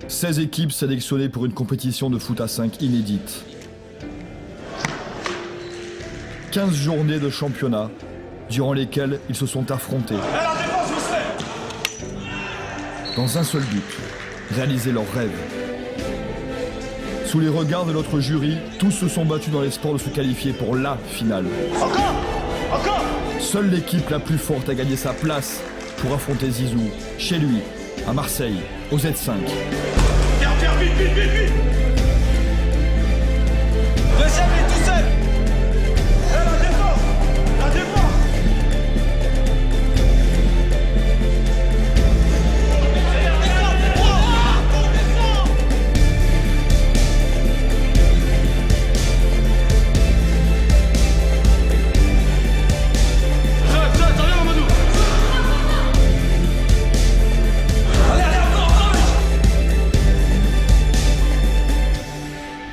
16 équipes sélectionnées pour une compétition de foot à 5 inédite. 15 journées de championnat, durant lesquelles ils se sont affrontés. Dans un seul but, réaliser leurs rêves. Sous les regards de notre jury, tous se sont battus dans l'espoir de se qualifier pour la finale. Encore. Seule l'équipe la plus forte a gagné sa place pour affronter Zizou, chez lui, à Marseille, au Z5. Viens, vite. Deuxième, il est tout seul. La défense.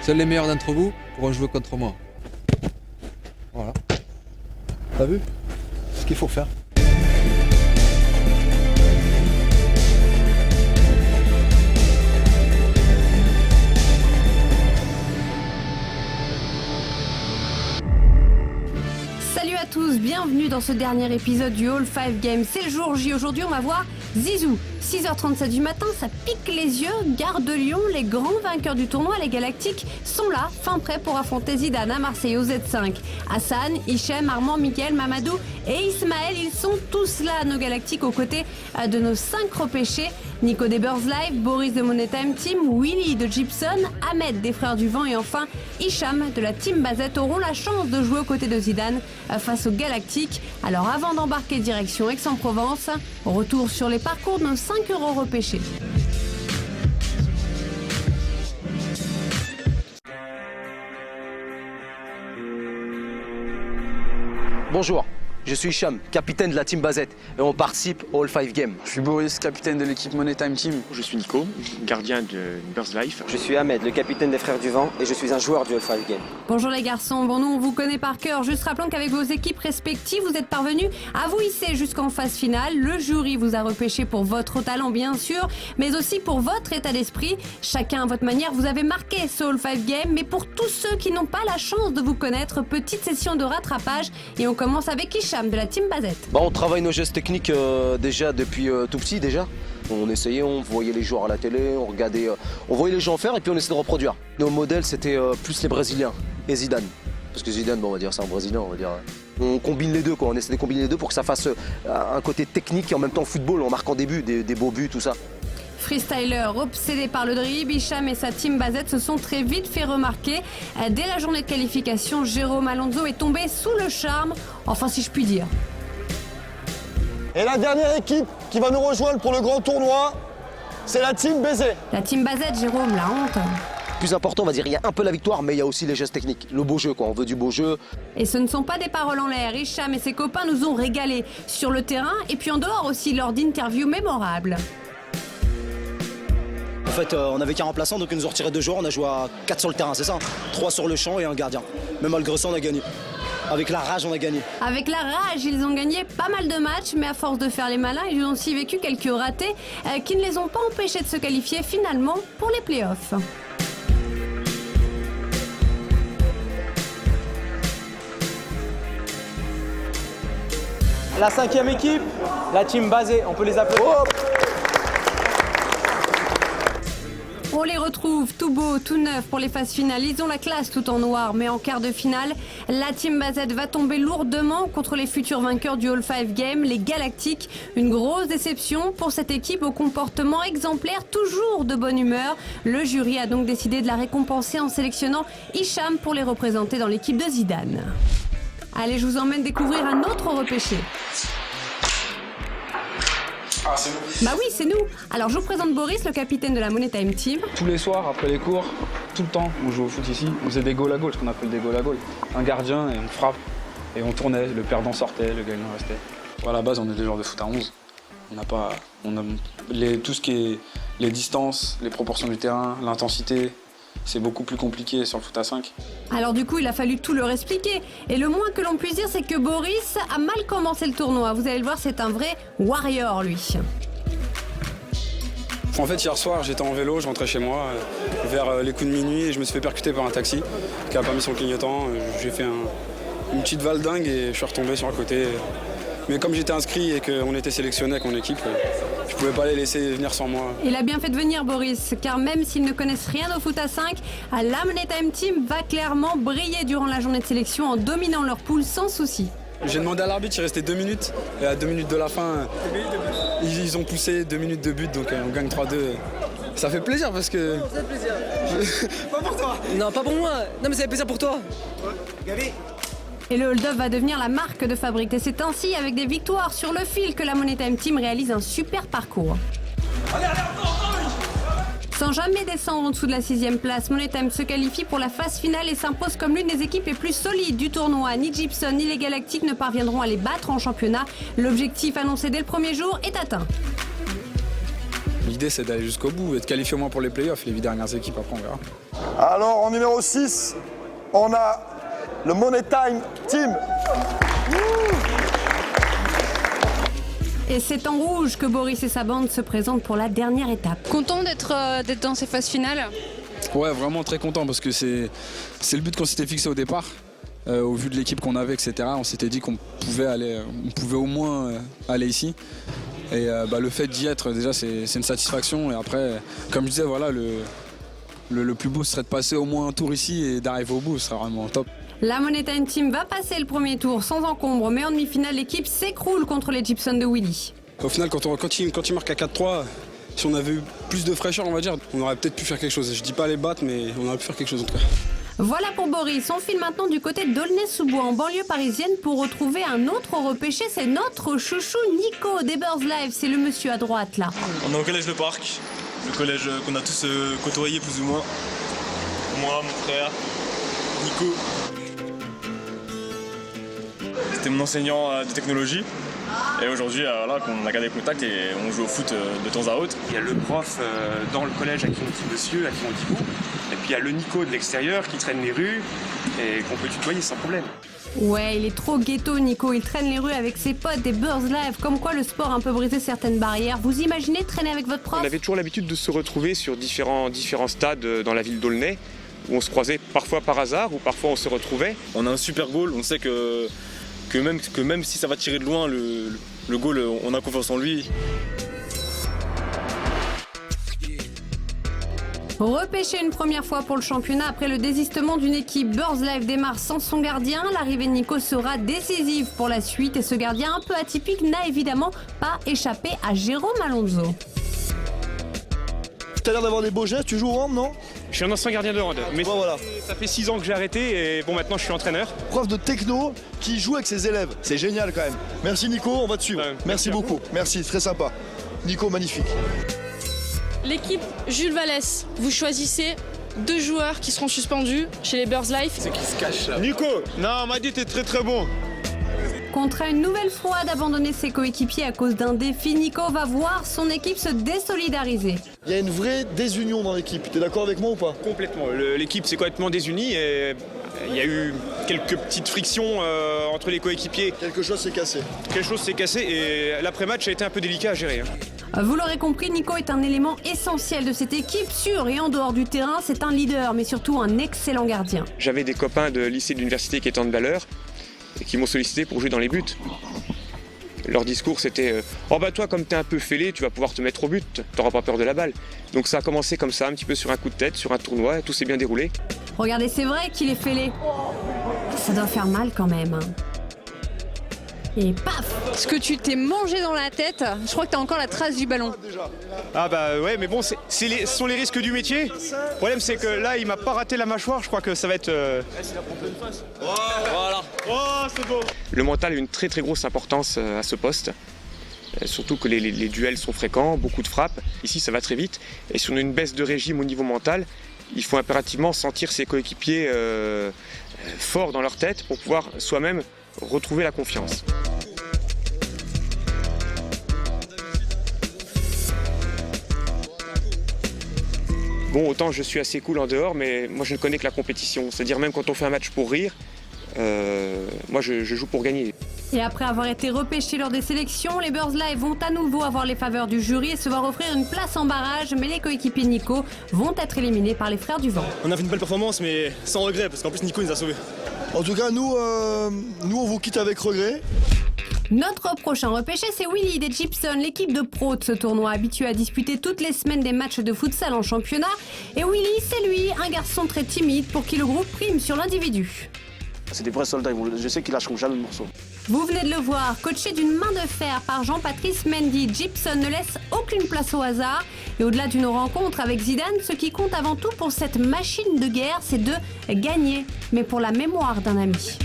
Seuls les meilleurs d'entre vous pourront jouer contre moi. Voilà. T'as vu ce qu'il faut faire? Salut à tous, bienvenue dans ce dernier épisode du All 5 Games. C'est le jour J, aujourd'hui on va voir Zizou. 6h37 du matin, ça pique les yeux. Gare de Lyon, les grands vainqueurs du tournoi, les Galactiques, sont là, fin prêts pour affronter Zidane à Marseille au Z5. Hassan, Hichem, Armand, Miguel, Mamadou et Ismaël, ils sont tous là, nos Galactiques, aux côtés de nos 5 repêchés. Nico des Birds Live, Boris de Money Time Team, Willy de Gibson, Ahmed des Frères du Vent et enfin Hicham de la Team Bazette auront la chance de jouer aux côtés de Zidane face aux Galactiques. Alors avant d'embarquer direction Aix-en-Provence, retour sur les parcours de nos 5 euros repêchés. Bonjour, je suis Hicham, capitaine de la Team Bazette et on participe au All 5 Games. Je suis Boris, capitaine de l'équipe Money Time Team. Je suis Nico, gardien de Birds Life. Je suis Ahmed, le capitaine des Frères du Vent et je suis un joueur du All 5 Game. Bonjour les garçons, bon nous on vous connaît par cœur, juste rappelons qu'avec vos équipes respectives vous êtes parvenus à vous hisser jusqu'en phase finale. Le jury vous a repêché pour votre talent bien sûr, mais aussi pour votre état d'esprit. Chacun à votre manière vous avez marqué ce All 5 Game, mais pour tous ceux qui n'ont pas la chance de vous connaître, petite session de rattrapage et on commence avec Hicham de la Team Bazette. On travaille nos gestes techniques déjà depuis tout petit déjà. On essayait, on voyait les joueurs à la télé, on regardait, on voyait les gens faire et puis on essayait de reproduire. Nos modèles c'était plus les Brésiliens et Zidane. Parce que Zidane, on va dire c'est un Brésilien, on va dire. On combine les deux quoi, on essaie de combiner les deux pour que ça fasse un côté technique et en même temps football en marquant des buts, des beaux buts, tout ça. Freestyler, obsédé par le dribble, Hicham et sa Team Bazette se sont très vite fait remarquer. Dès la journée de qualification, Jérôme Alonso est tombé sous le charme, enfin si je puis dire. Et la dernière équipe qui va nous rejoindre pour le grand tournoi, c'est la Team BZ. La Team Bazette, Jérôme, la honte. Plus important, on va dire, il y a un peu la victoire, mais il y a aussi les gestes techniques. Le beau jeu, quoi. On veut du beau jeu. Et ce ne sont pas des paroles en l'air. Hicham et ses copains nous ont régalés sur le terrain et puis en dehors aussi lors d'interviews mémorables. En fait, on n'avait qu'un remplaçant, donc ils nous ont retiré 2 joueurs. On a joué à 4 sur le terrain, c'est ça? 3 sur le champ et un gardien. Mais malgré ça, on a gagné. Avec la rage, on a gagné. Avec la rage, ils ont gagné pas mal de matchs, mais à force de faire les malins, ils ont aussi vécu quelques ratés qui ne les ont pas empêchés de se qualifier finalement pour les playoffs. La 5e équipe, la Team Bazette, on peut les appeler. Oh, on les retrouve tout beau, tout neuf pour les phases finales. Ils ont la classe tout en noir, mais en quart de finale, la Team Bazette va tomber lourdement contre les futurs vainqueurs du All 5 Game, les Galactiques. Une grosse déception pour cette équipe au comportement exemplaire, toujours de bonne humeur. Le jury a donc décidé de la récompenser en sélectionnant Hicham pour les représenter dans l'équipe de Zidane. Allez, je vous emmène découvrir un autre repêché. Ah, c'est nous. Bah oui, c'est nous. Alors je vous présente Boris, le capitaine de la Money Time Team. Tous les soirs, après les cours, tout le temps, on joue au foot ici. On faisait des goals à goal, ce qu'on appelle des goals à goal. Un gardien et on frappe. Et on tournait, le perdant sortait, le gagnant restait. À la base, on est des joueurs de foot à 11. Tout ce qui est les distances, les proportions du terrain, l'intensité. C'est beaucoup plus compliqué sur le foot à 5. Alors du coup, il a fallu tout leur expliquer. Et le moins que l'on puisse dire, c'est que Boris a mal commencé le tournoi. Vous allez le voir, c'est un vrai warrior, lui. En fait, hier soir, j'étais en vélo, je rentrais chez moi vers les coups de minuit et je me suis fait percuter par un taxi qui n'a pas mis son clignotant. J'ai fait une petite valdingue et je suis retombé sur le côté. Mais comme j'étais inscrit et qu'on était sélectionné avec mon équipe, je ne pouvais pas les laisser venir sans moi. Il a bien fait de venir, Boris, car même s'ils ne connaissent rien au foot à 5, la Money Time Team va clairement briller durant la journée de sélection en dominant leur poule sans souci. J'ai demandé à l'arbitre, il restait 2 minutes. Et à 2 minutes de la fin, ils ont poussé 2 minutes de but, donc on gagne 3-2. Ça fait plaisir parce que... Ça fait plaisir. Pas pour toi. Non, pas pour moi. Non, mais ça fait plaisir pour toi. Gabi. Et le hold-up va devenir la marque de fabrique. Et c'est ainsi, avec des victoires sur le fil, que la Money Time Team réalise un super parcours. Sans jamais descendre en dessous de la 6e place, Money Time se qualifie pour la phase finale et s'impose comme l'une des équipes les plus solides du tournoi. Ni Gibson ni les Galactiques ne parviendront à les battre en championnat. L'objectif annoncé dès le premier jour est atteint. L'idée, c'est d'aller jusqu'au bout et de qualifier au moins pour les playoffs. Les 8 dernières équipes, après, on verra. Alors, en numéro 6, on a le Money Time Team. Et c'est en rouge que Boris et sa bande se présentent pour la dernière étape. Content d'être dans ces phases finales? Ouais, vraiment très content parce que c'est le but qu'on s'était fixé au départ. Au vu de l'équipe qu'on avait, etc., on s'était dit qu'on pouvait au moins aller ici. Et le fait d'y être, déjà, c'est une satisfaction. Et après, comme je disais, voilà, le plus beau serait de passer au moins un tour ici et d'arriver au bout, ce serait vraiment top. La Money Time Team va passer le premier tour sans encombre, mais en demi-finale, l'équipe s'écroule contre les Gibson de Willy. Au final, quand il marque à 4-3, si on avait eu plus de fraîcheur, on va dire, on aurait peut-être pu faire quelque chose. Je dis pas les battre, mais on aurait pu faire quelque chose en tout cas. Voilà pour Boris. On file maintenant du côté d'Aulnay-sous-Bois, en banlieue parisienne, pour retrouver un autre repêché. C'est notre chouchou Nico des Birds Live. C'est le monsieur à droite, là. On est au collège Le Parc, le collège qu'on a tous côtoyé plus ou moins. Moi, mon frère, Nico. C'était mon enseignant de technologie. Et aujourd'hui, voilà, on a gardé contact et on joue au foot de temps à autre. Il y a le prof dans le collège à qui on dit monsieur, à qui on dit vous. Et puis il y a le Nico de l'extérieur qui traîne les rues et qu'on peut tutoyer sans problème. Ouais, il est trop ghetto, Nico. Il traîne les rues avec ses potes des Birds Live. Comme quoi le sport a un peu brisé certaines barrières. Vous imaginez traîner avec votre prof? On avait toujours l'habitude de se retrouver sur différents stades dans la ville d'Aulnay, où on se croisait parfois par hasard ou parfois on se retrouvait. On a un super goal, on sait que même si ça va tirer de loin, le goal, on a confiance en lui. Repêché une première fois pour le championnat après le désistement d'une équipe, Birds Live démarre sans son gardien. L'arrivée de Nico sera décisive pour la suite et ce gardien un peu atypique n'a évidemment pas échappé à Jérôme Alonso. T'as l'air d'avoir des beaux gestes, tu joues au hand, non? Je suis un ancien gardien de hand, mais voilà. Ça fait 6 ans que j'ai arrêté et bon, maintenant je suis entraîneur. Prof de techno qui joue avec ses élèves. C'est génial quand même. Merci Nico, on va te suivre. Merci beaucoup. Merci, très sympa. Nico, magnifique. L'équipe Jules Vallès, vous choisissez 2 joueurs qui seront suspendus chez les Birds Life. C'est qui se cache là? Nico, non, on m'a dit t'es très très bon. Contraint une nouvelle fois d'abandonner ses coéquipiers à cause d'un défi, Nico va voir son équipe se désolidariser. Il y a une vraie désunion dans l'équipe. T'es d'accord avec moi ou pas? Complètement. L'équipe s'est complètement désunie et il y a eu quelques petites frictions entre les coéquipiers. Quelque chose s'est cassé. Quelque chose s'est cassé et l'après-match a été un peu délicat à gérer. Vous l'aurez compris, Nico est un élément essentiel de cette équipe. Sur et en dehors du terrain, c'est un leader, mais surtout un excellent gardien. J'avais des copains de lycée d'université qui étaient en valeur et qui m'ont sollicité pour jouer dans les buts. Leur discours c'était oh bah toi comme t'es un peu fêlé, tu vas pouvoir te mettre au but, t'auras pas peur de la balle. Donc ça a commencé comme ça, un petit peu sur un coup de tête, sur un tournoi, et tout s'est bien déroulé. Regardez, c'est vrai qu'il est fêlé. Ça doit faire mal quand même. Et paf! Ce que tu t'es mangé dans la tête, je crois que t'as encore la trace du ballon. Ah bah ouais, mais bon, ce sont les risques du métier. Le problème c'est que là, il m'a pas raté la mâchoire, je crois que ça va être... Voilà. Oh, c'est beau. Le mental a une très très grosse importance à ce poste. Surtout que les duels sont fréquents, beaucoup de frappes. Ici, ça va très vite. Et si on a une baisse de régime au niveau mental, il faut impérativement sentir ses coéquipiers forts dans leur tête pour pouvoir soi-même retrouver la confiance. Bon, autant je suis assez cool en dehors, mais moi je ne connais que la compétition. C'est-à-dire même quand on fait un match pour rire, moi je joue pour gagner. Et après avoir été repêchés lors des sélections, les Birds Live vont à nouveau avoir les faveurs du jury et se voir offrir une place en barrage, mais les coéquipiers Nico vont être éliminés par les Frères du Vent. On a fait une belle performance, mais sans regret, parce qu'en plus Nico nous a sauvés. En tout cas, nous on vous quitte avec regret. Notre prochain repêché, c'est Willy des Gypsum, l'équipe de pro de ce tournoi, habitué à disputer toutes les semaines des matchs de futsal en championnat. Et Willy, c'est lui, un garçon très timide pour qui le groupe prime sur l'individu. C'est des vrais soldats, je sais qu'ils lâcheront jamais le morceau. Vous venez de le voir, coaché d'une main de fer par Jean-Patrice Mendy, Gypsum ne laisse aucune place au hasard. Et au-delà d'une rencontre avec Zidane, ce qui compte avant tout pour cette machine de guerre, c'est de gagner, mais pour la mémoire d'un ami.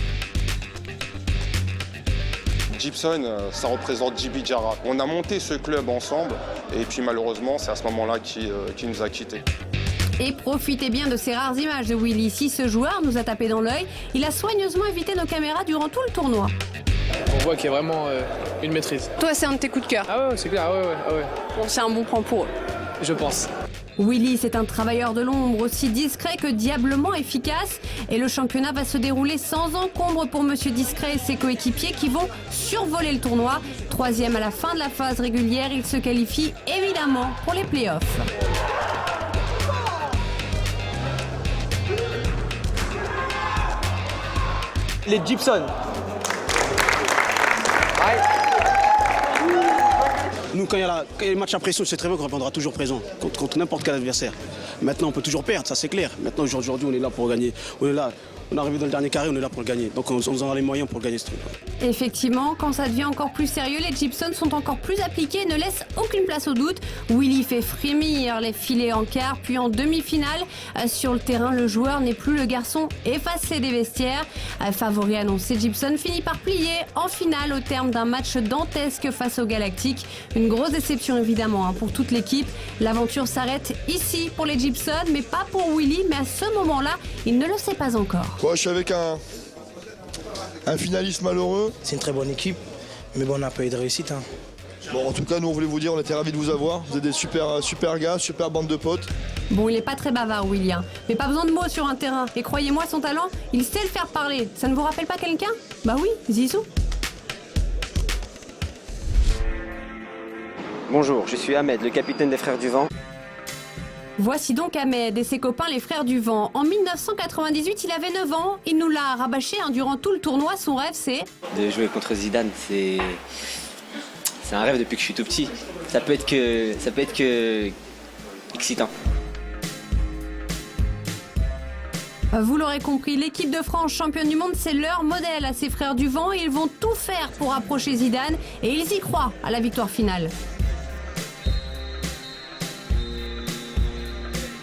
Gypsum, ça représente JB Jara. On a monté ce club ensemble et puis malheureusement, c'est à ce moment-là qu'il nous a quittés. Et profitez bien de ces rares images de Willy. Si ce joueur nous a tapé dans l'œil, il a soigneusement évité nos caméras durant tout le tournoi. On voit qu'il y a vraiment une maîtrise. Toi, c'est un de tes coups de cœur. Ah ouais, c'est clair, ouais. Bon, c'est un bon point pour eux. Je pense. Willy, c'est un travailleur de l'ombre, aussi discret que diablement efficace. Et le championnat va se dérouler sans encombre pour Monsieur Discret et ses coéquipiers qui vont survoler le tournoi. 3e à la fin de la phase régulière, il se qualifie évidemment pour les playoffs. Les Gypsum. Nous, quand il y a les matchs à pression, c'est très bien qu'on répondra toujours présent contre n'importe quel adversaire. Maintenant, on peut toujours perdre, ça c'est clair. Maintenant, aujourd'hui, on est là pour gagner. On est là. On est arrivé dans le dernier carré, on est là pour le gagner. Donc on en a les moyens pour gagner ce truc. Effectivement, quand ça devient encore plus sérieux, les Gypsum sont encore plus appliqués et ne laissent aucune place au doute. Willy fait frémir les filets en quart, puis en demi-finale. Sur le terrain, le joueur n'est plus le garçon effacé des vestiaires. Favori annoncé, Gypsum finit par plier en finale au terme d'un match dantesque face au Galactique. Une grosse déception évidemment pour toute l'équipe. L'aventure s'arrête ici pour les Gypsum, mais pas pour Willy. Mais à ce moment-là, il ne le sait pas encore. Ouais, je suis avec un finaliste malheureux. C'est une très bonne équipe, mais bon, on n'a pas eu de réussite. Bon, en tout cas, nous, on voulait vous dire, on était ravis de vous avoir. Vous êtes des super gars, super bande de potes. Bon, il est pas très bavard, William, mais pas besoin de mots sur un terrain. Et croyez-moi, son talent, il sait le faire parler. Ça ne vous rappelle pas quelqu'un? Bah oui, Zizou. Bonjour, je suis Ahmed, le capitaine des Frères du Vent. Voici donc Ahmed et ses copains les Frères du Vent. En 1998, il avait 9 ans. Il nous l'a rabâché durant tout le tournoi. Son rêve, c'est... De jouer contre Zidane, c'est un rêve depuis que je suis tout petit. Ça peut être que excitant. Vous l'aurez compris, l'équipe de France championne du monde, c'est leur modèle à ces Frères du Vent. Ils vont tout faire pour approcher Zidane et ils y croient à la victoire finale.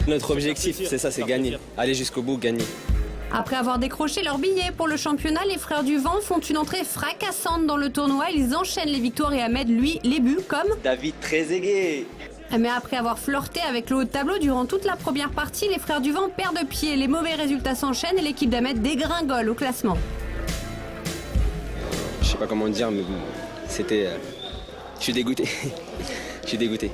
Notre objectif, c'est ça, c'est gagner. Aller jusqu'au bout, gagner. Après avoir décroché leur billet pour le championnat, les Frères du Vent font une entrée fracassante dans le tournoi. Ils enchaînent les victoires et Ahmed, lui, les buts comme... David Trezeguet. Mais après avoir flirté avec le haut de tableau durant toute la première partie, les Frères du Vent perdent pied. Les mauvais résultats s'enchaînent et l'équipe d'Ahmed dégringole au classement. Je sais pas comment dire, mais c'était... Je suis dégoûté. Je suis dégoûté.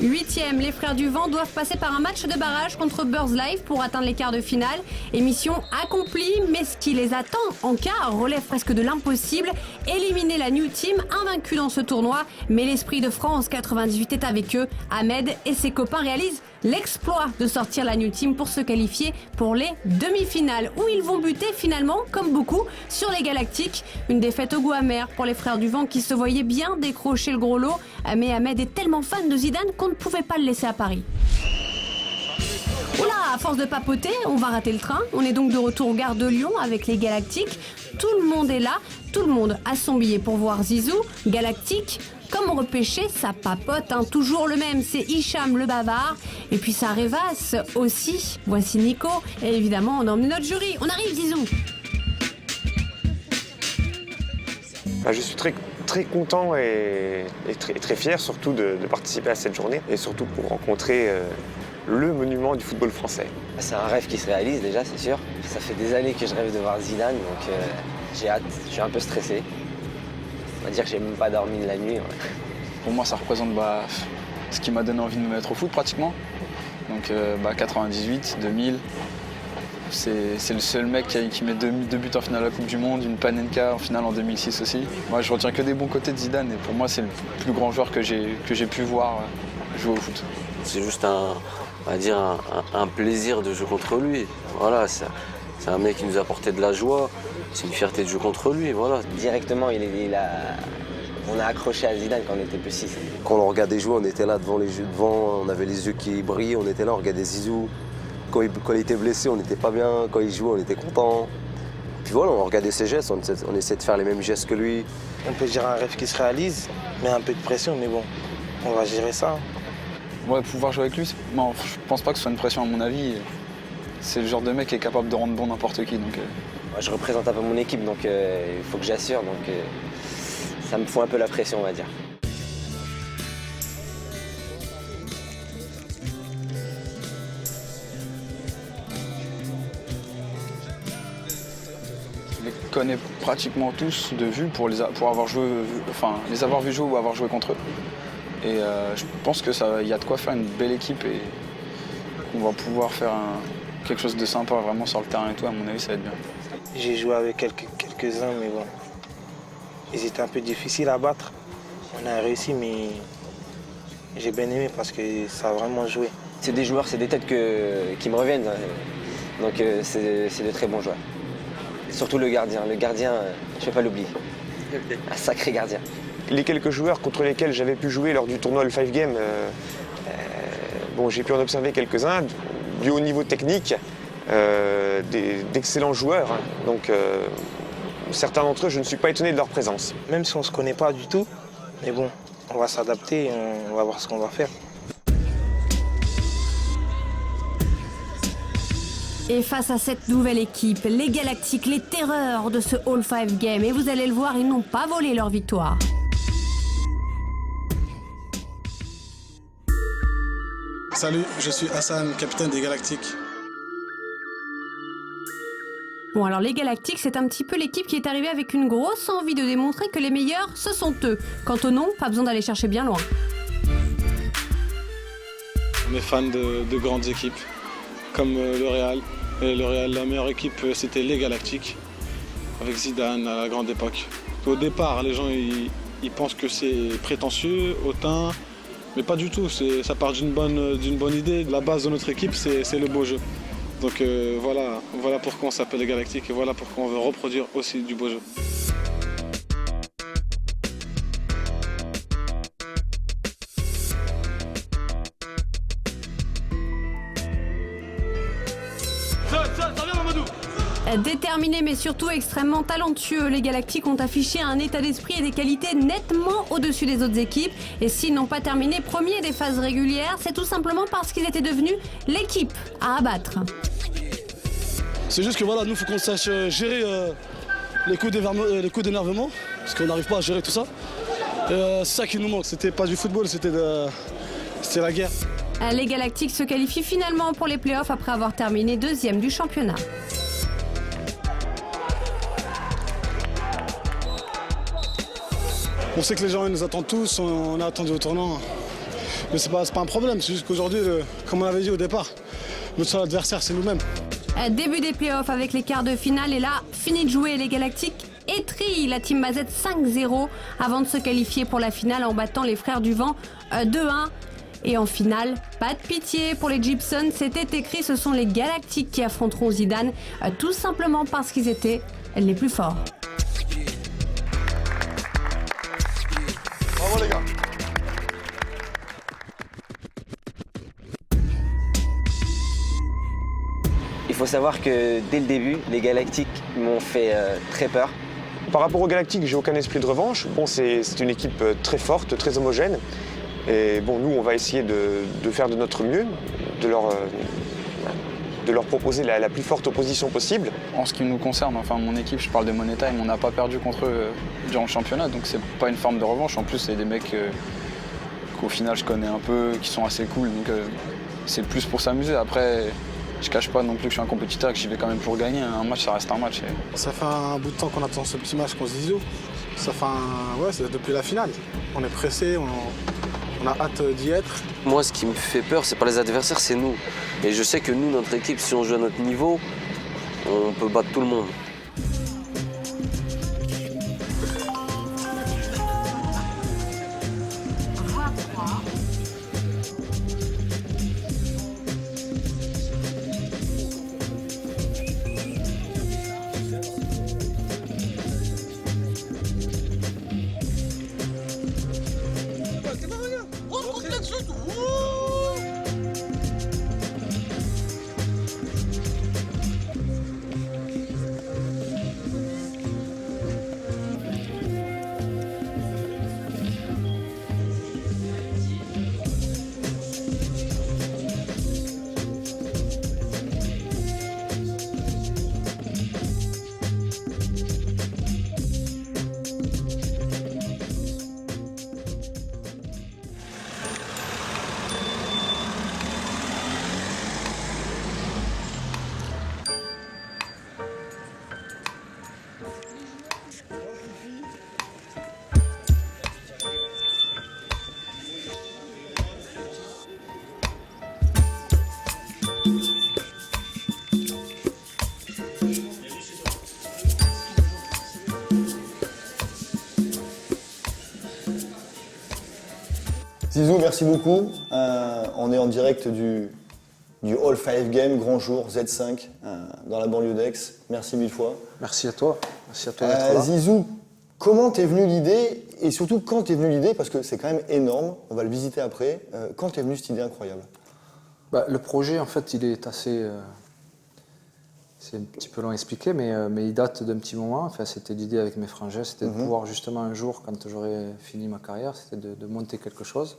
8e, les Frères du Vent doivent passer par un match de barrage contre Birds Live pour atteindre les quarts de finale. Et mission accomplie, mais ce qui les attend en quart relève presque de l'impossible. Éliminer la New Team, invaincue dans ce tournoi. Mais l'esprit de France 98 est avec eux. Ahmed et ses copains réalisent l'exploit de sortir la New Team pour se qualifier pour les demi-finales, où ils vont buter finalement, comme beaucoup, sur les Galactiques. Une défaite au goût amer pour les Frères du Vent qui se voyaient bien décrocher le gros lot. Mais Ahmed est tellement fan de Zidane qu'on ne pouvait pas le laisser à Paris. Oula, à force de papoter, on va rater le train. On est donc de retour au Gare de Lyon avec les Galactiques. Tout le monde est là, tout le monde a son billet pour voir Zizou. Galactique, comme repêché, ça papote, toujours le même, c'est Hicham le bavard. Et puis ça rêvasse aussi. Voici Nico. Et évidemment, on a emmené notre jury. On arrive, Zizou. Je suis très content et très fier surtout de participer à cette journée et surtout pour rencontrer le monument du football français. C'est un rêve qui se réalise déjà, c'est sûr. Ça fait des années que je rêve de voir Zidane, donc j'ai hâte, je suis un peu stressé. On va dire que j'ai même pas dormi de la nuit. Ouais. Pour moi, ça représente ce qui m'a donné envie de me mettre au foot pratiquement. Donc 98, 2000, c'est le seul mec qui met deux buts en finale de la Coupe du Monde, une Panenka en finale en 2006 aussi. Moi, je retiens que des bons côtés de Zidane et pour moi, c'est le plus grand joueur que j'ai pu voir jouer au foot. C'est juste on va dire un plaisir de jouer contre lui. Voilà, c'est un mec qui nous a apporté de la joie. C'est une fierté de jouer contre lui. Voilà. Directement, on a accroché à Zidane quand on était petits. Quand on regardait jouer, on était là devant les jeux devant, on avait les yeux qui brillaient, on était là, on regardait Zizou. Quand il était blessé, on n'était pas bien. Quand il jouait, on était content. Puis voilà, on regardait ses gestes, on essayait de faire les mêmes gestes que lui. On peut dire un rêve qui se réalise, mais un peu de pression, mais bon, on va gérer ça. Ouais, pouvoir jouer avec lui, non, je pense pas que ce soit une pression à mon avis. C'est le genre de mec qui est capable de rendre bon n'importe qui. Donc, Moi, je représente un peu mon équipe, donc il faut que j'assure. Donc ça me fout un peu la pression, on va dire. Je les connais pratiquement tous de vue pour avoir joué, enfin, les avoir vus jouer ou avoir joué contre eux. Et je pense qu'il y a de quoi faire une belle équipe et qu'on va pouvoir faire quelque chose de sympa vraiment sur le terrain et tout. À mon avis, ça va être bien. J'ai joué avec quelques-uns, mais bon, ils étaient un peu difficiles à battre. On a réussi, mais j'ai bien aimé parce que ça a vraiment joué. C'est des joueurs, c'est des têtes qui me reviennent. Donc c'est de très bons joueurs. Surtout le gardien. Le gardien, je ne vais pas l'oublier. Un sacré gardien. Les quelques joueurs contre lesquels j'avais pu jouer lors du tournoi All-5 Game, bon, j'ai pu en observer quelques-uns, du haut niveau technique, d'excellents joueurs. Donc certains d'entre eux, je ne suis pas étonné de leur présence. Même si on ne se connaît pas du tout, mais bon, on va s'adapter, on va voir ce qu'on va faire. Et face à cette nouvelle équipe, les Galactiques, les terreurs de ce All-5 Game, et vous allez le voir, ils n'ont pas volé leur victoire. Salut, je suis Hassan, capitaine des Galactiques. Bon, alors les Galactiques, c'est un petit peu l'équipe qui est arrivée avec une grosse envie de démontrer que les meilleurs, ce sont eux. Quant au nom, pas besoin d'aller chercher bien loin. On est fan de grandes équipes, comme le Real. Et le Real, la meilleure équipe, c'était les Galactiques, avec Zidane à la grande époque. Au départ, les gens ils pensent que c'est prétentieux, hautain, mais pas du tout. Ça part d'une bonne idée. La base de notre équipe, c'est le beau jeu. Donc voilà pourquoi on s'appelle les Galactiques et voilà pourquoi on veut reproduire aussi du beau jeu. Déterminés mais surtout extrêmement talentueux, les Galactiques ont affiché un état d'esprit et des qualités nettement au-dessus des autres équipes. Et s'ils n'ont pas terminé premier des phases régulières, c'est tout simplement parce qu'ils étaient devenus l'équipe à abattre. C'est juste que voilà, nous, il faut qu'on sache gérer les coups d'énervement, parce qu'on n'arrive pas à gérer tout ça. C'est ça qui nous manque, c'était pas du football, c'était la guerre. Les Galactiques se qualifient finalement pour les playoffs après avoir terminé deuxième du championnat. On sait que les gens ils nous attendent tous, on a attendu au tournant. Mais c'est pas un problème, c'est juste qu'aujourd'hui, comme on avait dit au départ, notre seul adversaire c'est nous-mêmes. Début des playoffs avec les quarts de finale et là, fini de jouer, les Galactiques étrillent la Team Mazet 5-0 avant de se qualifier pour la finale en battant les Frères du Vent 2-1. Et en finale, pas de pitié pour les Gibson, c'était écrit, ce sont les Galactiques qui affronteront Zidane, tout simplement parce qu'ils étaient les plus forts. Bravo les gars. Il faut savoir que dès le début, les Galactiques m'ont fait très peur. Par rapport aux Galactiques, j'ai aucun esprit de revanche. Bon, c'est une équipe très forte, très homogène. Et bon, nous, on va essayer de faire de notre mieux, de leur proposer la plus forte opposition possible. En ce qui nous concerne, enfin mon équipe, je parle de Money Time, on n'a pas perdu contre eux durant le championnat, donc c'est pas une forme de revanche. En plus, c'est des mecs qu'au final je connais un peu, qui sont assez cool, donc c'est plus pour s'amuser. Après, je cache pas non plus que je suis un compétiteur et que j'y vais quand même pour gagner. Un match, ça reste un match. Ça fait un bout de temps qu'on attend ce petit match contre Zizou. Ça fait c'est depuis la finale. On est pressé, on a hâte d'y être. Moi, ce qui me fait peur, c'est pas les adversaires, c'est nous. Et je sais que nous, notre équipe, si on joue à notre niveau, on peut battre tout le monde. Zizou, merci beaucoup. On est en direct du All 5 Game, grand jour, Z5, dans la banlieue d'Aix. Merci mille fois. Merci à toi. Merci à toi d'être là. Zizou, comment t'es venue l'idée et surtout quand t'es venue l'idée, parce que c'est quand même énorme, on va le visiter après, quand t'es venue cette idée incroyable? Le projet, en fait, il est assez... c'est un petit peu long à expliquer, mais il date d'un petit moment. Enfin, c'était l'idée avec mes frangins, c'était de pouvoir justement un jour, quand j'aurais fini ma carrière, c'était de monter quelque chose.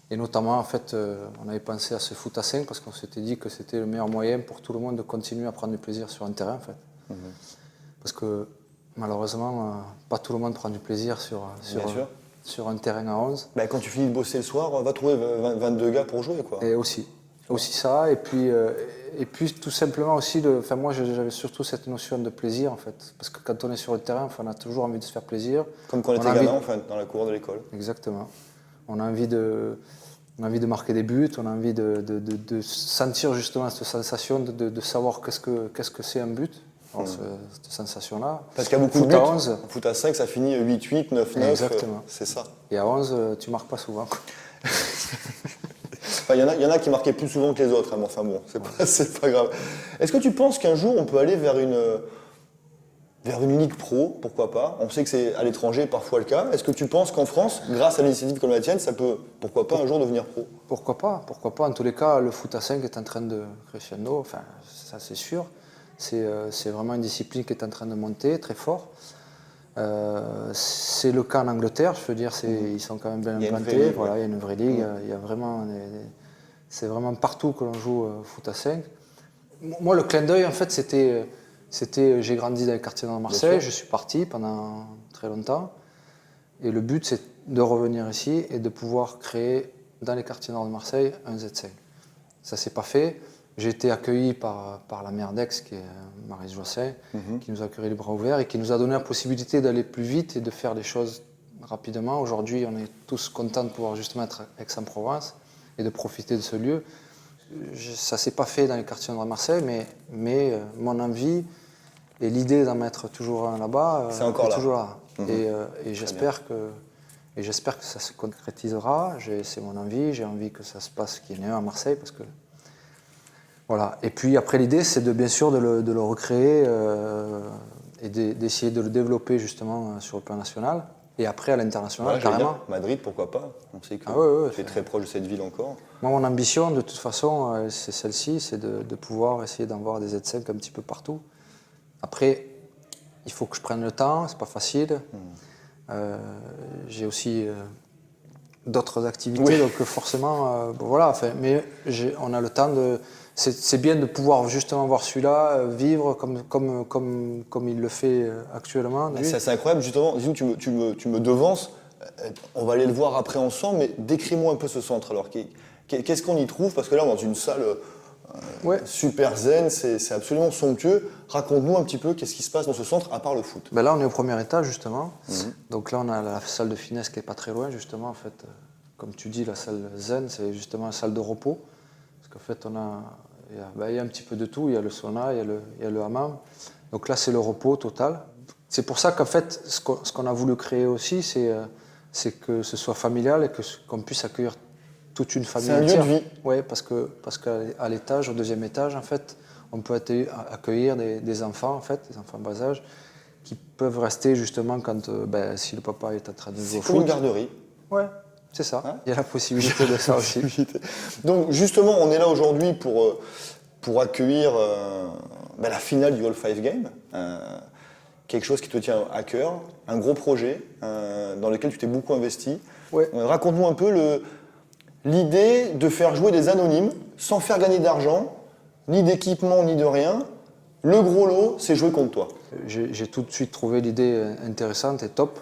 Et notamment, en fait, on avait pensé à ce foot à 5 parce qu'on s'était dit que c'était le meilleur moyen pour tout le monde de continuer à prendre du plaisir sur un terrain, en fait. Parce que malheureusement, pas tout le monde prend du plaisir sur un terrain à 11. Quand tu finis de bosser le soir, on va trouver 22 gars pour jouer, quoi. Et aussi ça, et puis tout simplement aussi, moi j'avais surtout cette notion de plaisir, en fait. Parce que quand on est sur le terrain, on a toujours envie de se faire plaisir. Comme quand on était gamin, dans la cour de l'école. Exactement. On a envie de marquer des buts, on a envie de sentir justement cette sensation de savoir qu'est-ce que c'est un but. Cette sensation-là. Parce qu'il y a beaucoup de buts. Foot à 5, ça finit 8-8, 9-9. Exactement. C'est ça. Et à 11, tu marques pas souvent. Il y en a qui marquaient plus souvent que les autres, mais enfin bon, c'est pas grave. Est-ce que tu penses qu'un jour on peut aller vers une ligue pro, pourquoi pas? On sait que c'est à l'étranger parfois le cas. Est-ce que tu penses qu'en France, grâce à l'initiative comme la tienne, ça peut, pourquoi pas, un jour devenir pro? Pourquoi pas? En tous les cas, le foot à 5 est en train de crescendo, enfin ça c'est sûr. C'est vraiment une discipline qui est en train de monter très fort. C'est le cas en Angleterre, je veux dire, ils sont quand même bien implantés. Il y a une vraie ligue, il y a vraiment c'est vraiment partout que l'on joue foot à 5. Moi, le clin d'œil, en fait, c'était j'ai grandi dans les quartiers nord de Marseille, je suis parti pendant très longtemps. Et le but, c'est de revenir ici et de pouvoir créer dans les quartiers nord de Marseille un Z5. Ça ne s'est pas fait. J'ai été accueilli par la maire d'Aix, qui est Maryse Joisset, qui nous a accueillis les bras ouverts et qui nous a donné la possibilité d'aller plus vite et de faire les choses rapidement. Aujourd'hui, on est tous contents de pouvoir justement être à Aix-en-Provence et de profiter de ce lieu. Ça ne s'est pas fait dans les quartiers nord de Marseille, mais mon envie et l'idée d'en mettre toujours un là-bas est toujours là. Et j'espère que ça se concrétisera. C'est mon envie. J'ai envie que ça se passe, qu'il y en ait un à Marseille, parce que voilà. Et puis après, l'idée, c'est bien sûr de le recréer et d'essayer de le développer justement sur le plan national. Et après, à l'international, carrément. Madrid, pourquoi pas? On sait que tu es très proche de cette ville encore. Moi, mon ambition, de toute façon, c'est celle-ci, c'est de pouvoir essayer d'en voir des Z5 un petit peu partout. Après, il faut que je prenne le temps, c'est pas facile. J'ai aussi d'autres activités, donc forcément, mais on a le temps de... C'est bien de pouvoir justement voir celui-là vivre comme il le fait actuellement. C'est incroyable, justement. Disons, tu me devances. On va aller le voir après ensemble, mais décris-moi un peu ce centre. Alors, qu'est-ce qu'on y trouve? Parce que là, on est dans une salle super zen, c'est absolument somptueux. Raconte-nous un petit peu qu'est-ce qui se passe dans ce centre, à part le foot. Là, on est au premier étage, justement. Donc là, on a la salle de finesse qui n'est pas très loin, justement. En fait, comme tu dis, la salle zen, c'est justement la salle de repos. Parce qu'en fait, on a il y a un petit peu de tout, il y a le sauna, il y a le hammam. Donc là, c'est le repos total. C'est pour ça qu'en fait, ce qu'on a voulu créer aussi, c'est que ce soit familial et qu'on puisse accueillir toute une famille entière. C'est un lieu de vie. Oui, parce qu'à l'étage, au deuxième étage, en fait, on peut accueillir des enfants, en fait, des enfants bas âge, qui peuvent rester justement quand, si le papa est en train de jouer au foot. C'est comme une garderie. Ouais, c'est ça. Hein, il y a la possibilité de ça aussi. Donc justement, on est là aujourd'hui pour accueillir la finale du All Five Game. Quelque chose qui te tient à cœur, un gros projet dans lequel tu t'es beaucoup investi. Ouais. Raconte-nous un peu l'idée de faire jouer des anonymes sans faire gagner d'argent, ni d'équipement, ni de rien. Le gros lot, c'est jouer contre toi. J'ai tout de suite trouvé l'idée intéressante et top.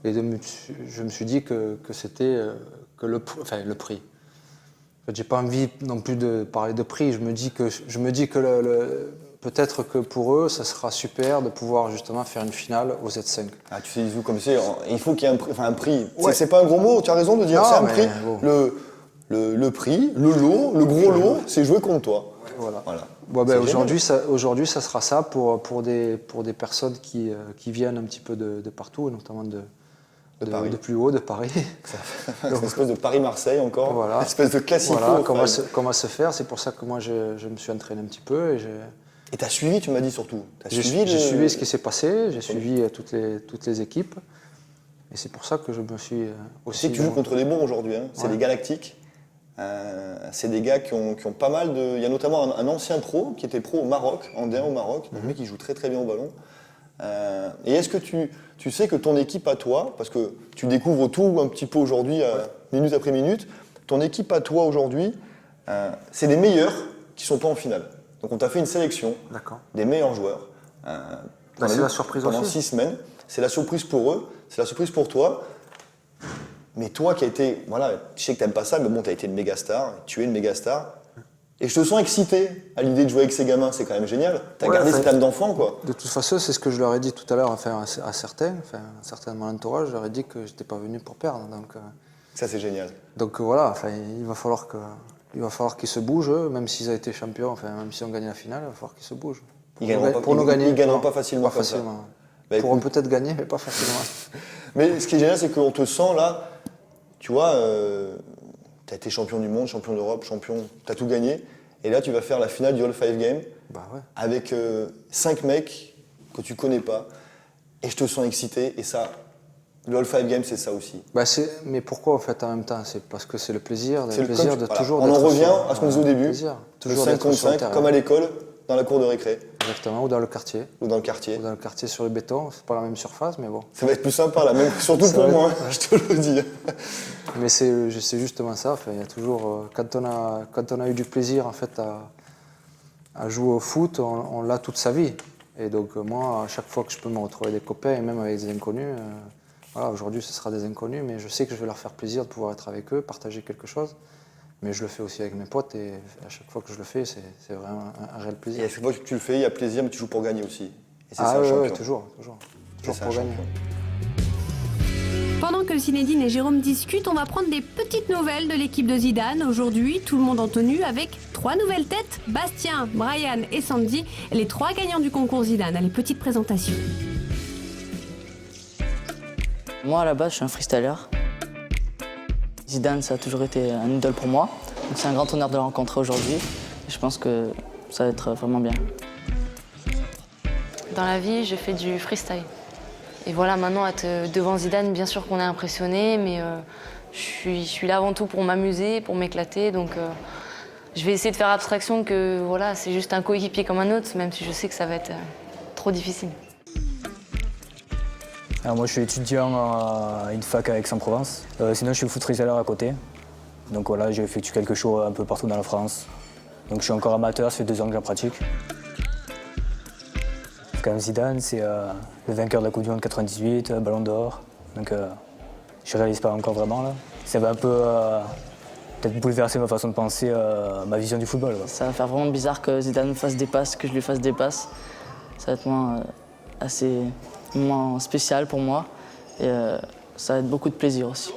Et je me suis dit que c'était le prix. En fait, j'ai pas envie non plus de parler de prix. Je me dis que peut-être que pour eux, ça sera super de pouvoir justement faire une finale au Z5. Ah, tu sais, Zizou, comme c'est, il faut qu'il y ait un prix. Ouais. C'est pas un gros mot, tu as raison de dire, non, c'est un prix. Bon. Le prix, le lot, le gros lot, c'est jouer contre toi. Voilà. Bon, aujourd'hui, ça sera ça pour des personnes qui viennent un petit peu de partout, et notamment de plus haut, de Paris. Une espèce de Paris-Marseille encore, voilà. Une espèce de classico. Voilà, qu'on va se faire. C'est pour ça que moi, je me suis entraîné un petit peu. Et tu as suivi, tu m'as dit surtout. J'ai suivi ce qui s'est passé, j'ai suivi toutes les équipes. Et c'est pour ça que je me suis aussi... Tu sais que tu joues contre des bons aujourd'hui, hein. C'est Ouais. des Galactiques. C'est des gars qui ont pas mal de... Il y a notamment un ancien pro qui était pro au Maroc, andin au Maroc, donc mec qui joue très très bien au ballon. Et est-ce que tu sais que ton équipe à toi, parce que tu découvres tout un petit peu aujourd'hui, minute après minute, ton équipe à toi aujourd'hui, c'est les meilleurs qui sont pas en finale. Donc on t'a fait une sélection des meilleurs joueurs. C'est la surprise pendant aussi. 6 semaines. C'est la surprise pour eux, c'est la surprise pour toi. Mais toi qui as été, voilà, je sais que t'aimes pas ça, mais bon, t'as été une méga star, tu es une méga star. Et je te sens excité à l'idée de jouer avec ces gamins, c'est quand même génial. T'as gardé cette âme d'enfant, quoi. De toute façon, c'est ce que je leur ai dit tout à l'heure à certains de mon entourage, je leur ai dit que j'étais pas venu pour perdre. Donc, ça, c'est génial. Donc voilà, il va falloir qu'ils se bougent, eux, même s'ils ont été champions, même s'ils ont gagné la finale, il va falloir qu'ils se bougent. Ils gagneront pas facilement. Pas facilement. Ils pourront peut-être gagner, mais pas facilement. Mais ce qui est génial, c'est qu'on te sent là, tu vois, tu as été champion du monde, champion d'Europe, tu as tout gagné. Et là, tu vas faire la finale du All Five Game avec 5 mecs que tu connais pas. Et je te sens excité. Et ça, le All Five Game, c'est ça aussi. Mais pourquoi en fait en même temps? C'est parce que c'est le plaisir, toujours. On en revient à ce qu'on disait au début. Le 5 contre 5, comme à l'école, dans la cour de récré. Exactement, ou dans le quartier. Ou dans le quartier. Ou dans le quartier sur le béton, c'est pas la même surface, mais bon. Ça va être plus sympa là, même surtout pour moi, je te le dis. Mais c'est justement ça. Il y a toujours, quand on a eu du plaisir en fait à jouer au foot, on l'a toute sa vie. Et donc moi, à chaque fois que je peux me retrouver des copains, et même avec des inconnus, aujourd'hui ce sera des inconnus, mais je sais que je vais leur faire plaisir de pouvoir être avec eux, partager quelque chose. Mais je le fais aussi avec mes potes et à chaque fois que je le fais, c'est vraiment un réel plaisir. Et à chaque fois que tu le fais, il y a plaisir, mais tu joues pour gagner aussi. Et c'est ça, un champion. Ouais, toujours pour gagner. Pendant que Zinedine et Jérôme discutent, on va prendre des petites nouvelles de l'équipe de Zidane. Aujourd'hui, tout le monde en tenue avec 3 nouvelles têtes, Bastien, Brian et Sandy, les 3 gagnants du concours Zidane. Allez, petite présentation. Moi, à la base, je suis un freestyler. Zidane, ça a toujours été un idole pour moi. Donc c'est un grand honneur de le rencontrer aujourd'hui. Et je pense que ça va être vraiment bien. Dans la vie, je fais du freestyle. Et voilà, maintenant, être devant Zidane, bien sûr qu'on est impressionné, mais je suis là avant tout pour m'amuser, pour m'éclater. Donc je vais essayer de faire abstraction que voilà, c'est juste un coéquipier comme un autre, même si je sais que ça va être trop difficile. Alors moi je suis étudiant à une fac à Aix-en-Provence. Sinon je suis foot freestyler à côté. Donc voilà, j'ai effectué quelques shows un peu partout dans la France. Donc je suis encore amateur, ça fait 2 ans que j'en pratique. Quand même Zidane, c'est le vainqueur de la Coupe du Monde 98, Ballon d'Or. Donc je réalise pas encore vraiment là. Ça va un peu peut-être bouleverser ma façon de penser, ma vision du football. Ça va faire vraiment bizarre que Zidane me fasse des passes, que je lui fasse des passes. Ça va être assez moment spécial pour moi et ça va être beaucoup de plaisir aussi.